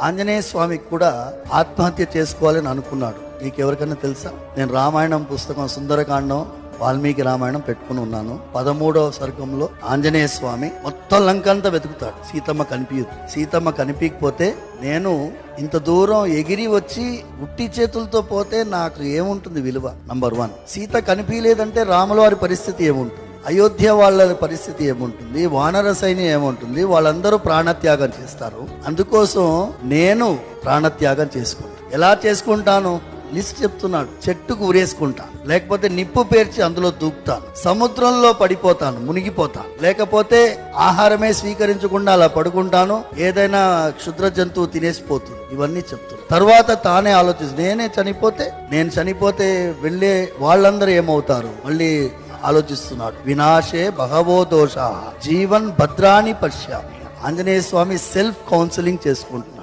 ఆంజనేయ స్వామికి కూడా ఆత్మహత్య చేసుకోవాలని అనుకున్నాడు. మీకు ఎవరికైనా తెలుసా? నేను రామాయణం పుస్తకం సుందరకాండం వాల్మీకి రామాయణం పెట్టుకుని ఉన్నాను. 13వ సర్గంలో ఆంజనేయ స్వామి మొత్తం లంకంతా వెతుకుతాడు. సీతమ్మ కనిపించదు. సీతమ్మ కనిపించకపోతే నేను ఇంత దూరం ఎగిరి వచ్చి ఉట్టి చేతులతో పోతే నాకు ఏముంటుంది విలువ? నంబర్ 1. సీత కనిపించలేదంటే రాముల వారి పరిస్థితి ఏముంటుంది? అయోధ్య వాళ్ళ పరిస్థితి ఏముంటుంది? వానర సైన్యం ఏముంటుంది? వాళ్ళందరూ ప్రాణత్యాగం చేస్తారు. అందుకోసం నేను ప్రాణత్యాగం చేసుకుంటాను. ఎలా చేసుకుంటాను? లిస్ట్ చెప్తున్నాడు. చెట్టుకు ఉరేసుకుంటాను, లేకపోతే నిప్పు పేర్చి అందులో దూకుతాను, సముద్రంలో పడిపోతాను, మునిగిపోతాను, లేకపోతే ఆహారమే స్వీకరించకుండా అలా పడుకుంటాను, ఏదైనా క్షుద్ర జంతువు తినేసిపోతుంది. ఇవన్నీ చెప్తున్నాను. తర్వాత తానే ఆలోచిస్తుంది, నేను చనిపోతే వెళ్ళే వాళ్ళందరూ ఏమవుతారు? మళ్ళీ ఆలోచిస్తున్నాడు. వినాశే బహవో దోష జీవన్ భద్రాని పశ్యామి. ఆంజనేయ స్వామి సెల్ఫ్ కౌన్సిలింగ్ చేసుకుంటున్నాడు.